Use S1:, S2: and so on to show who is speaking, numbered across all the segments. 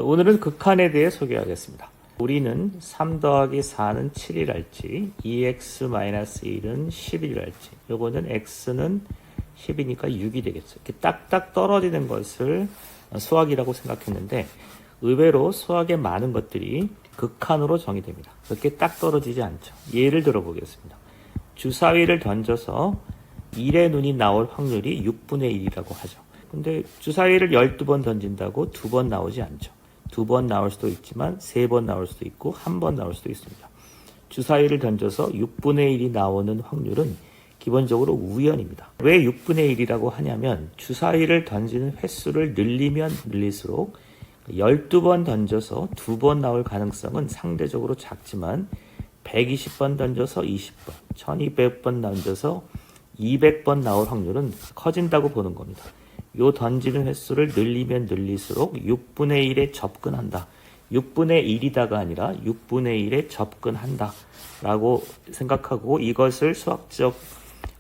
S1: 오늘은 극한에 대해 소개하겠습니다. 우리는 3 더하기 4는 7이랄지 2x-1은 11이랄지 요거는 x는 10이니까 6이 되겠죠. 이렇게 딱딱 떨어지는 것을 수학이라고 생각했는데 의외로 수학의 많은 것들이 극한으로 정의됩니다. 그렇게 딱 떨어지지 않죠. 예를 들어 보겠습니다. 주사위를 던져서 1의 눈이 나올 확률이 6분의 1이라고 하죠. 근데 주사위를 12번 던진다고 2번 나오지 않죠. 2번 나올 수도 있지만 3번 나올 수도 있고 1번 나올 수도 있습니다. 주사위를 던져서 6분의 1이 나오는 확률은 기본적으로 우연입니다. 왜 6분의 1이라고 하냐면 주사위를 던지는 횟수를 늘리면 늘릴수록 12번 던져서 2번 나올 가능성은 상대적으로 작지만 120번 던져서 20번, 1200번 던져서 200번 나올 확률은 커진다고 보는 겁니다. 요 던지는 횟수를 늘리면 늘릴수록 6분의 1에 접근한다. 6분의 1이다가 아니라 6분의 1에 접근한다 라고 생각하고 이것을 수학적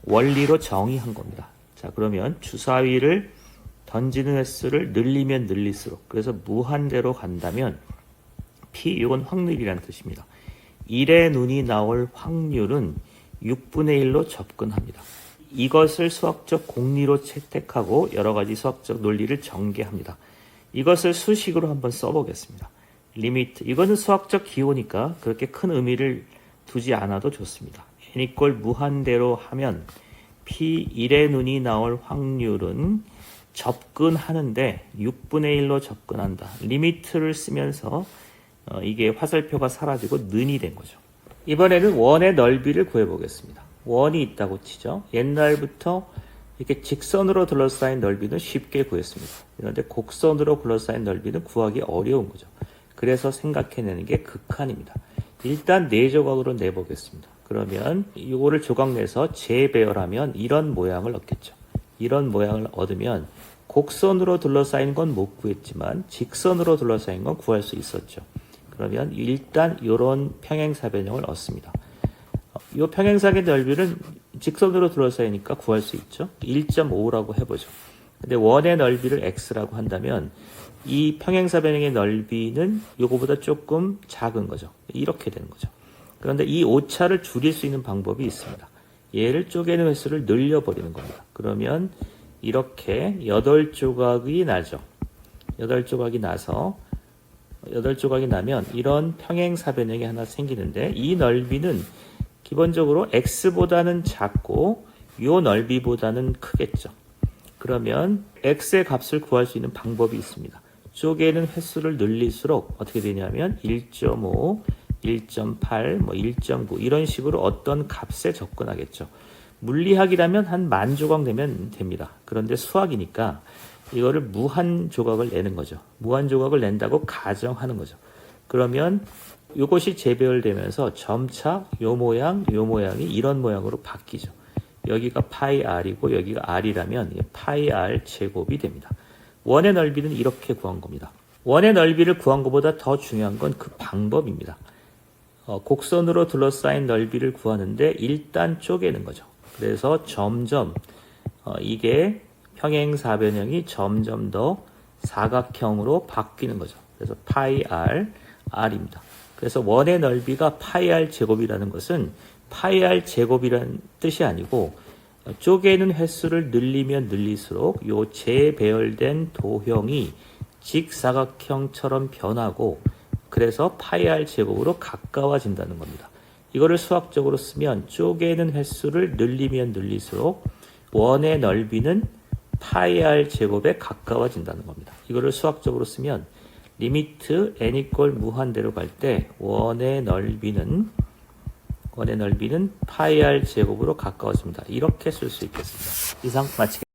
S1: 원리로 정의한 겁니다. 자, 그러면 주사위를 던지는 횟수를 늘리면 늘릴수록, 그래서 무한대로 간다면 P, 이건 확률이라는 뜻입니다. 1의 눈이 나올 확률은 6분의 1로 접근합니다. 이것을 수학적 공리로 채택하고 여러 가지 수학적 논리를 전개합니다. 이것을 수식으로 한번 써보겠습니다. 리미트, 이거는 수학적 기호니까 그렇게 큰 의미를 두지 않아도 좋습니다. n = 무한대로 하면 p 1의 눈이 나올 확률은 접근하는데 6분의 1로 접근한다. 리미트를 쓰면서 이게 화살표가 사라지고 는이 된 거죠. 이번에는 원의 넓이를 구해보겠습니다. 원이 있다고 치죠. 옛날부터 이렇게 직선으로 둘러싸인 넓이는 쉽게 구했습니다. 그런데 곡선으로 둘러싸인 넓이는 구하기 어려운 거죠. 그래서 생각해내는 게 극한입니다. 일단 4조각으로 내보겠습니다. 그러면 이거를 조각 내서 재배열하면 이런 모양을 얻겠죠. 이런 모양을 얻으면 곡선으로 둘러싸인 건 못 구했지만 직선으로 둘러싸인 건 구할 수 있었죠. 그러면 일단 이런 평행사변형을 얻습니다. 이 평행사의 넓이는 직선으로 둘러싸이니까 구할 수 있죠. 1.5라고 해보죠. 근데 원의 넓이를 x라고 한다면 이 평행사변형의 넓이는 이거보다 조금 작은 거죠. 이렇게 되는 거죠. 그런데 이 오차를 줄일 수 있는 방법이 있습니다. 얘를 쪼개는 횟수를 늘려버리는 겁니다. 그러면 이렇게 8조각이 나죠. 8조각이 나서 8조각이 나면 이런 평행사변형이 하나 생기는데 이 넓이는 기본적으로 x보다는 작고 이 넓이보다는 크겠죠. 그러면 x의 값을 구할 수 있는 방법이 있습니다. 쪼개는 횟수를 늘릴수록 어떻게 되냐면 1.5, 1.8, 1.9 이런 식으로 어떤 값에 접근하겠죠. 물리학이라면 한 10,000조각 내면 됩니다. 그런데 수학이니까 이거를 무한 조각을 내는 거죠. 무한 조각을 낸다고 가정하는 거죠. 그러면 이것이 재배열되면서 점차 요 모양이 이런 모양으로 바뀌죠. 여기가 파이 r이고 여기가 r이라면 파이 r 제곱이 됩니다. 원의 넓이는 이렇게 구한 겁니다. 원의 넓이를 구한 것보다 더 중요한 건 그 방법입니다. 곡선으로 둘러싸인 넓이를 구하는데 일단 쪼개는 거죠. 그래서 점점 이게 평행사변형이 점점 더 사각형으로 바뀌는 거죠. 그래서 파이 r, r입니다. 그래서 원의 넓이가 파이 r 제곱이라는 것은 파이 r 제곱이라는 뜻이 아니고 쪼개는 횟수를 늘리면 늘릴수록 요 재배열된 도형이 직사각형처럼 변하고 그래서 파이 r 제곱으로 가까워진다는 겁니다. 이거를 수학적으로 쓰면 쪼개는 횟수를 늘리면 늘릴수록 원의 넓이는 파이 r 제곱에 가까워진다는 겁니다. 이거를 수학적으로 쓰면 리미트 n = 무한대로 갈 때 원의 넓이는 파이 r 제곱으로 가까워집니다. 이렇게 쓸 수 있겠습니다. 이상 마치겠습니다.